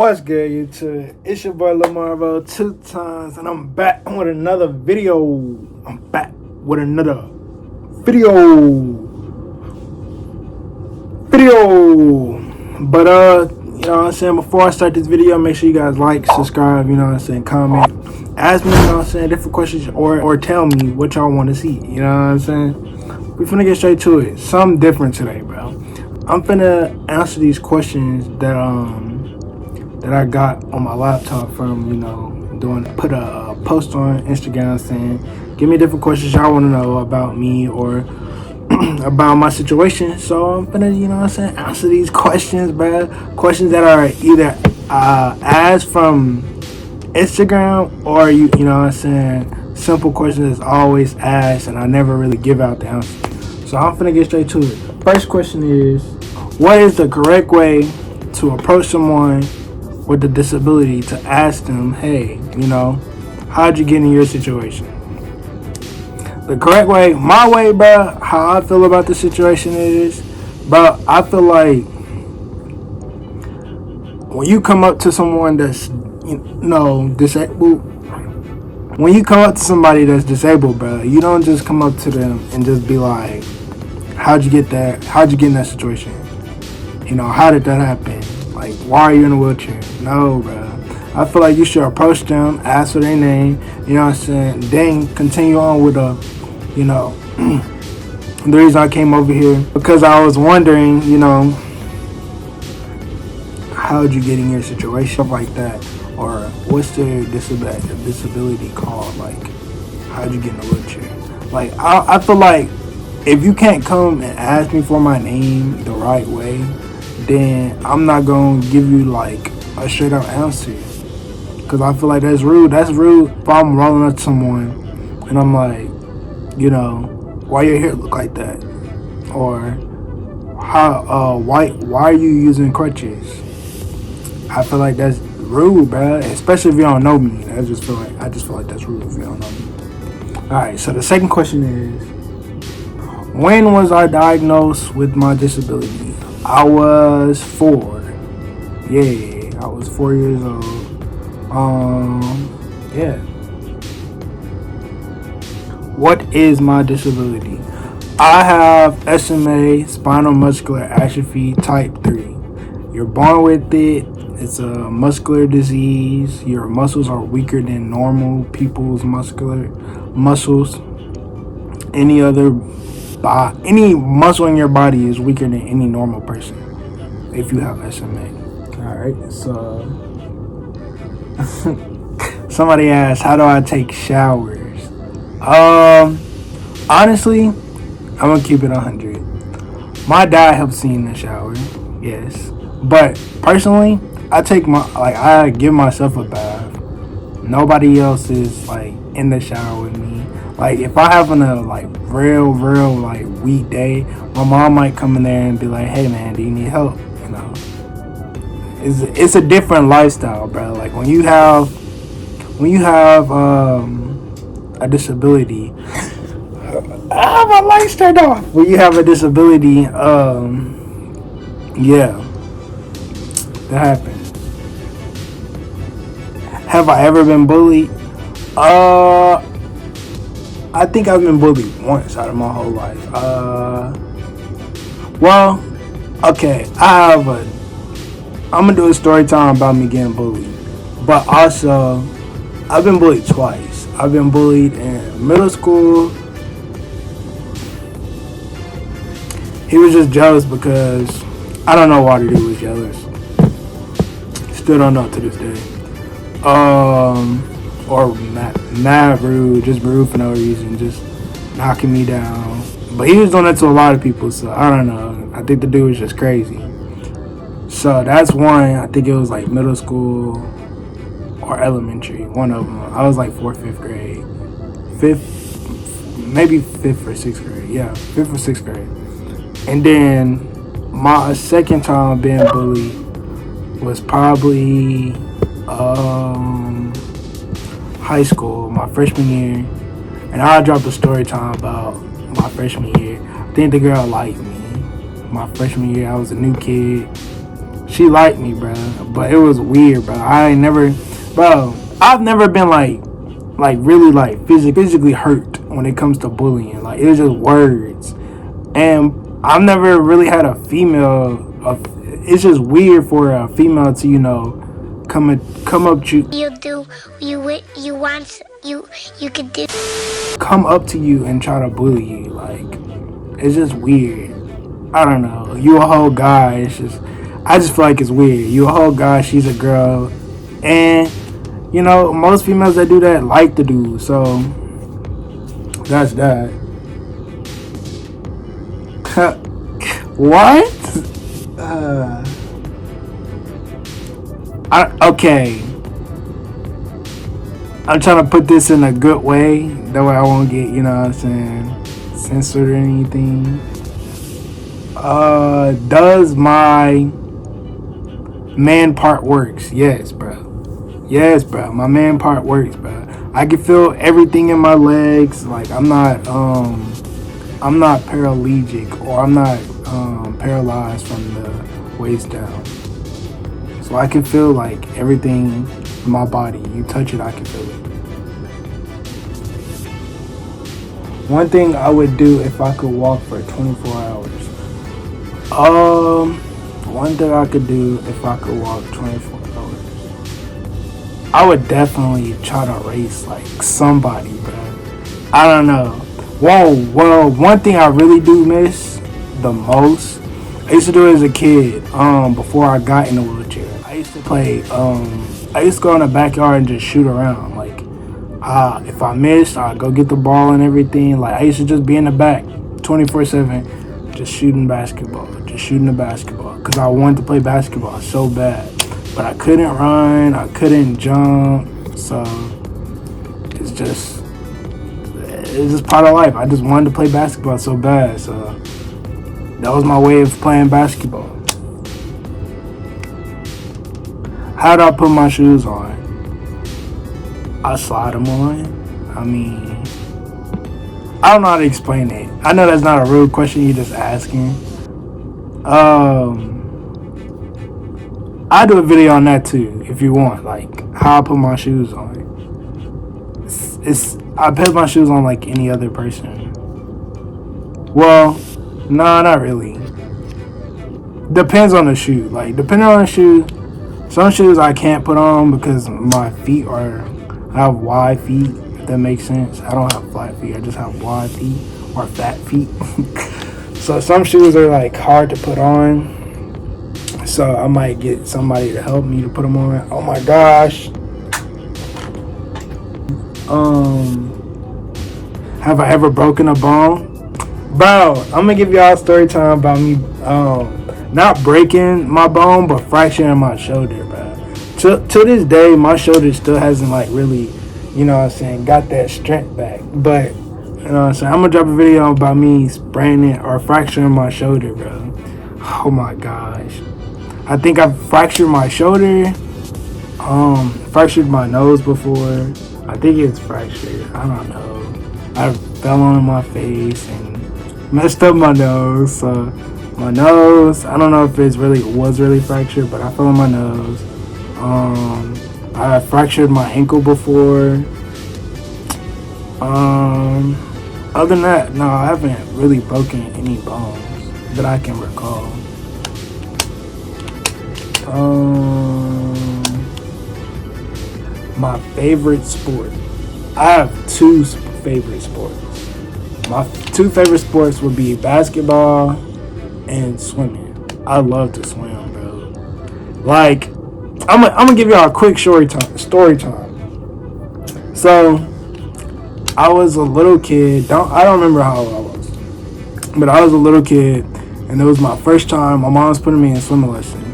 What's good, YouTube? It's your boy Lamarvo 2 times, and I'm back with another video. But you know what I'm saying, before I start this video, make sure you guys like, subscribe, you know what I'm saying, comment, ask me, you know what I'm saying, different questions, or tell me what y'all want to see, you know what I'm saying. We finna get straight to it. Something different today, bro. I'm finna answer these questions that I got on my laptop from, put a post on Instagram saying, give me different questions y'all want to know about me or about my situation. So I'm gonna, answer these questions, bro. Questions that are either asked from Instagram or simple questions that's always asked and I never really give out the answer. So I'm gonna get straight to it. First question is, what is the correct way to approach someone with a disability to ask them, hey, how'd you get in your situation? The correct way, my way, bro, how I feel about the situation is, bro, I feel like when you come up to someone that's, disabled, when you come up to somebody that's disabled, bro, you don't just come up to them and just be like, how'd you get in that situation? How did that happen? Like, why are you in a wheelchair? No, bro. I feel like you should approach them, ask for their name, you know what I'm saying? Then continue on with the reason I came over here, because I was wondering, how'd you get in your situation? Stuff like that. Or what's their disability called? Like, how'd you get in a wheelchair? Like, I feel like if you can't come and ask me for my name the right way, then I'm not going to give you like a straight up answer. Because I feel like that's rude. That's rude if I'm rolling up to someone and I'm like, why your hair look like that? Or why are you using crutches? I feel like that's rude, bro. Especially if you don't know me. I just feel like that's rude if you don't know me. Alright, so the second question is, when was I diagnosed with my disability? I was 4. Yeah, I was 4 years old. Yeah. What is my disability? I have SMA, spinal muscular atrophy type 3. You're born with it. It's a muscular disease. Your muscles are weaker than normal people's muscles. Any muscle in your body is weaker than any normal person if you have SMA. Alright, so somebody asked, how do I take showers? Honestly, I'm gonna keep it 100. My dad helps me in the shower, yes. But personally, I give myself a bath. Nobody else is like in the shower with me. Like, if I having a like real like weak day, my mom might come in there and be like, hey man, do you need help? It's a different lifestyle, bro. Like when you have a disability, my lights turned off. When you have a disability, yeah, that happens. Have I ever been bullied? I think I've been bullied once out of my whole life. Well, okay, I'm gonna do a story time about me getting bullied. But also, I've been bullied twice. I've been bullied in middle school. He was just jealous because I don't know why the dude was jealous. Still don't know to this day. Or mad rude, just rude for no reason, just knocking me down. But he was doing that to a lot of people, so I don't know. I think the dude was just crazy. So that's one. I think it was like middle school or elementary, one of them. I was like 4th, 5th grade. 5th or 6th grade. Yeah, 5th or 6th grade. And then my second time being bullied was probably high school, my freshman year. And I dropped a story time about my freshman year. I think the girl liked me. My freshman year, I was a new kid. She liked me, bro, but it was weird, bro. I've never been like really like physically hurt when it comes to bullying. Like, it was just words, and I've never really had a female. It's just weird for a female to come up to you could do come up to you and try to bully you. Like, it's just weird. I don't know. You a whole guy. I just feel like it's weird. You a whole guy. She's a girl, and most females that do that like the dude. So that's that. What? Okay. I'm trying to put this in a good way. That way I won't get, censored or anything. Does my man part works? Yes, bro. Yes, bro. My man part works, bro. I can feel everything in my legs. Like, I'm not paraplegic, or I'm not paralyzed from the waist down. So I can feel like everything in my body. You touch it, I can feel it. One thing I would do if I could walk for 24 hours. One thing I could do if I could walk 24 hours. I would definitely try to race like somebody, bro. I don't know. Well, one thing I really do miss the most, I used to do it as a kid, before I got in the wheelchair. I used to play, I used to go in the backyard and just shoot around. Like, if I missed, I'd go get the ball and everything. Like, I used to just be in the back 24/7, just shooting the basketball. Because I wanted to play basketball so bad. But I couldn't run, I couldn't jump. So, it's just part of life. I just wanted to play basketball so bad. So, that was my way of playing basketball. How do I put my shoes on? I slide them on. I mean, I don't know how to explain it. I know that's not a real question, you're just asking. I'll do a video on that too, if you want. Like, how I put my shoes on. I put my shoes on like any other person. Well, no, not really. Depends on the shoe. Like, depending on the shoe, some shoes I can't put on because my feet I have wide feet, if that makes sense. I don't have flat feet, I just have wide feet, or fat feet. So some shoes are like hard to put on. So I might get somebody to help me to put them on. Oh my gosh. Have I ever broken a bone? Bro, I'm gonna give y'all a story time about me not breaking my bone, but fracturing my shoulder, bro. To this day, my shoulder still hasn't like really, got that strength back. But I'm gonna drop a video about me spraining or fracturing my shoulder, bro. Oh my gosh. I think I've fractured my shoulder, fractured my nose before. I think it's fractured. I don't know. I fell on my face and messed up my nose. So my nose, I don't know if it was really fractured, but I fell on my nose. I fractured my ankle before. Other than that, no, I haven't really broken any bones that I can recall. My favorite sport. I have two favorite sports. My two favorite sports would be basketball and swimming. I love to swim, bro. Like, I'm gonna give y'all a quick story time. So, I was a little kid. I don't remember how old I was, but I was a little kid, and it was my first time. My mom was putting me in swimming lessons.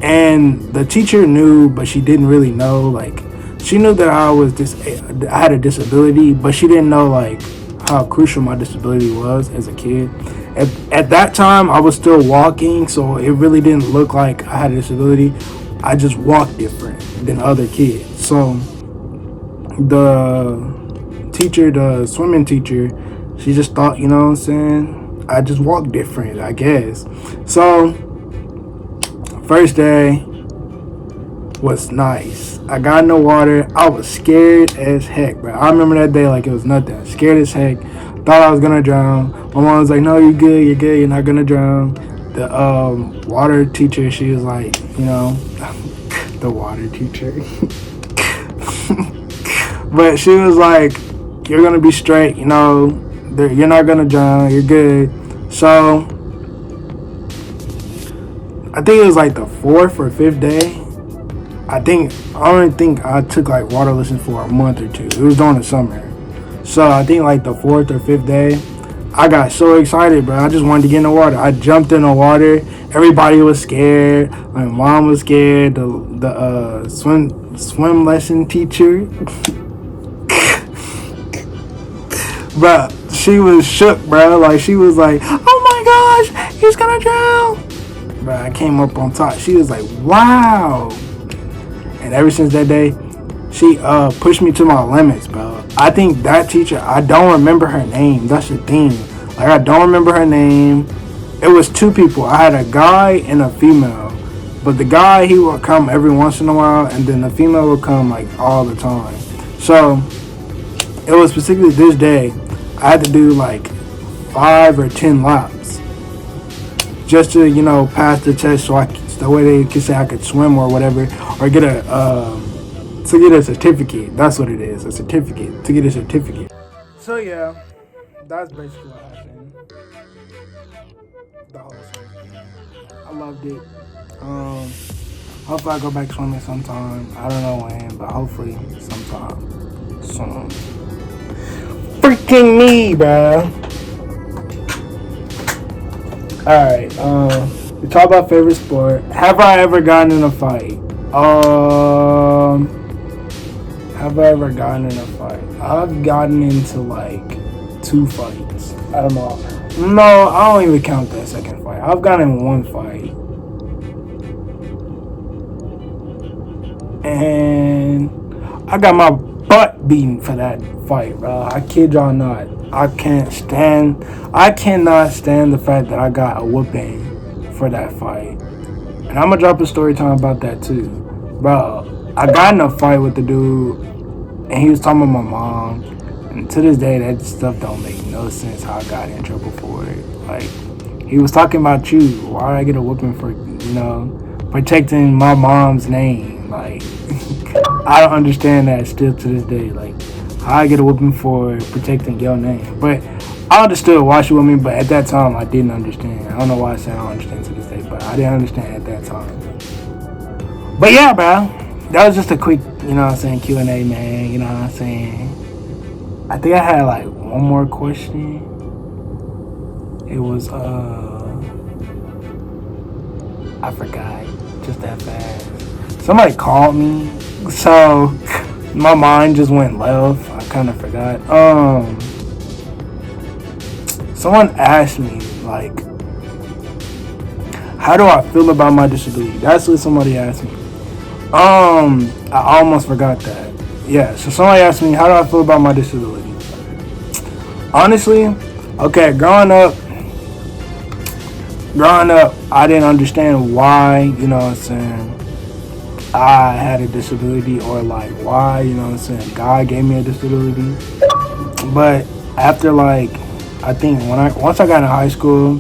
And the teacher knew, but she didn't really know. Like, she knew that I had a disability, but she didn't know like how crucial my disability was as a kid. At that time, I was still walking, so it really didn't look like I had a disability. I just walked different than other kids. So the swimming teacher, she just thought, I just walked different, I guess. So First day was nice. I got in the water. I was scared as heck, bro. I remember that day like it was nothing. Scared as heck. Thought I was gonna drown. My mom was like, "No, you're good. You're good. You're not gonna drown." The water teacher, she was like, the water teacher. But she was like, "You're gonna be straight. You're not gonna drown. You're good." So I think it was like the 4th or 5th day. I don't think I took like water lessons for a month or 2. It was during the summer. So I think like the 4th or 5th day, I got so excited, bro. I just wanted to get in the water. I jumped in the water. Everybody was scared. My mom was scared. The swim lesson teacher, bro, she was shook, bro. Like she was like, "Oh my gosh, he's gonna drown." Bro, I came up on top. She was like, "Wow." And ever since that day, she pushed me to my limits, bro. I think that teacher, I don't remember her name. That's the thing. Like, I don't remember her name. It was 2 people. I had a guy and a female. But the guy, he would come every once in a while, and then the female would come, like, all the time. So, it was specifically this day, I had to do, like, 5 or 10 laps. Just to, pass the test so the way they could say I could swim or whatever, or get a certificate. That's what it is, a certificate, to get a certificate. So yeah, that's basically what happened. The whole thing. I loved it. Hopefully I go back swimming sometime. I don't know when, but hopefully sometime soon. Freaking me, bro. Alright, we talk about favorite sport. Have I ever gotten in a fight? Have I ever gotten in a fight? I've gotten into like 2 fights. I don't know. No, I don't even count that second fight. I've gotten in 1 fight. And I got my butt beaten for that fight, bro. I kid y'all not. I cannot stand the fact that I got a whooping for that fight. And I'm gonna drop a story time about that too. Bro, I got in a fight with the dude, and he was talking about my mom. And to this day, that stuff don't make no sense how I got in trouble for it. Like, he was talking about you. Why did I get a whooping for, protecting my mom's name? Like, I don't understand that still to this day. Like, how I get a whooping for protecting your name. But I understood why she whooped me, but at that time, I didn't understand. I don't know why I say I don't understand to this day, but I didn't understand at that time. But yeah, bro, that was just a quick, Q&A, man. You know what I'm saying? I think I had like one more question. It was, I forgot just that fast. Somebody called me, so my mind just went left. I kind of forgot. Someone asked me, like, how do I feel about my disability? That's what somebody asked me. I almost forgot that. Yeah, so somebody asked me, how do I feel about my disability? Honestly, okay, growing up, I didn't understand why, I had a disability, or like why, God gave me a disability. But after I think once I got in high school,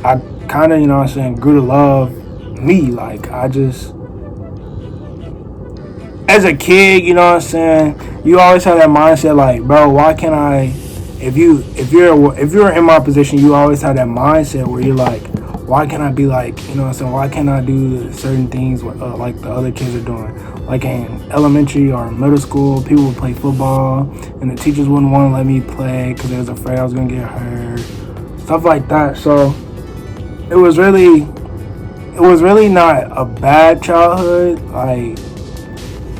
I kind of, grew to love me. Like, I just, as a kid, you always have that mindset, like, bro, why can't I, if you're in my position, you always have that mindset where you're like, why can't I be like, why can't I do certain things like the other kids are doing? Like in elementary or middle school, people would play football, and the teachers wouldn't want to let me play because they was afraid I was going to get hurt. Stuff like that. So it was really not a bad childhood. Like,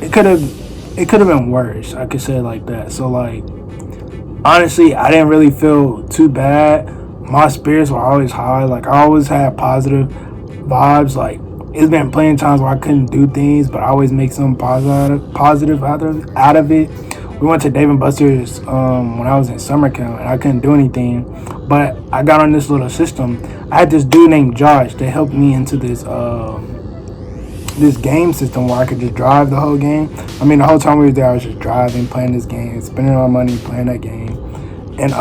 it could have been worse. I could say it like that. So like, honestly, I didn't really feel too bad. My spirits were always high. Like, I always had positive vibes. Like, it's been plenty of times where I couldn't do things, but I always make something positive out of it, we went to Dave & Buster's when I was in summer camp, and I couldn't do anything. But I got on this little system. I had this dude named Josh that helped me into this game system where I could just drive the whole game. I mean, the whole time we were there, I was just driving, playing this game, spending my money playing that game. And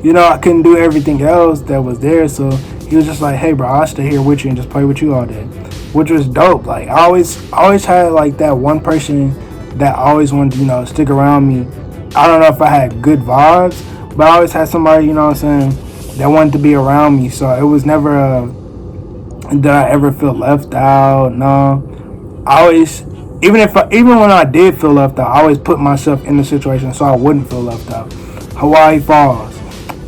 you know, I couldn't do everything else that was there, so he was just like, hey bro, I'll stay here with you and just play with you all day, which was dope. Like I always had like that one person that always wanted to, you know, stick around me. I don't know if I had good vibes, but I always had somebody, you know what I'm saying, that wanted to be around me. So it was never did I ever feel left out? No. I always, even when I did feel left out, I always put myself in the situation so I wouldn't feel left out. Hawaii Falls,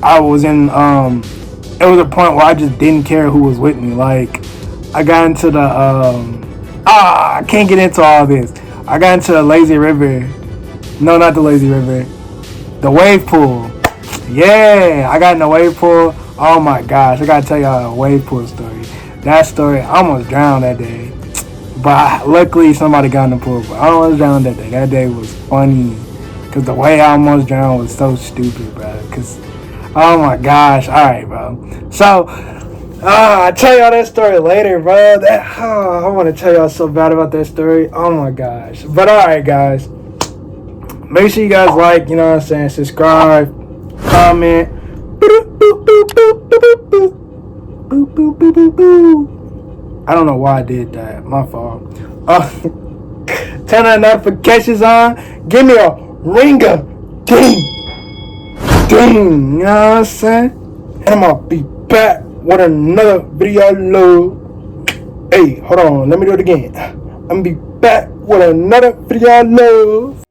I was in it was a point where I just didn't care who was with me. Like I got into the I can't get into all this. I got into the lazy river. No, not the lazy river. The wave pool. Yeah, I got in the wave pool. Oh my gosh, I gotta tell y'all a wave pool story. That story, I almost drowned that day. But luckily somebody got in the pool. But I almost drowned that day. That day was funny. Because the way I almost drowned was so stupid, bro. Because, oh my gosh. Alright, bro. So, I'll tell y'all that story later, bro. I want to tell y'all so bad about that story. Oh my gosh. But alright, guys. Make sure you guys like, you know what I'm saying, subscribe, comment. Boop, boop, boop, boop, boop, boop. Boop, boop, boop, boop, boop. I don't know why I did that. My fault. Turn the notifications on. Give me a ringer. Ding. Ding. You know what I'm saying? And I'm going to be back with another video load. Hey, hold on. Let me do it again. I'm going to be back with another video load.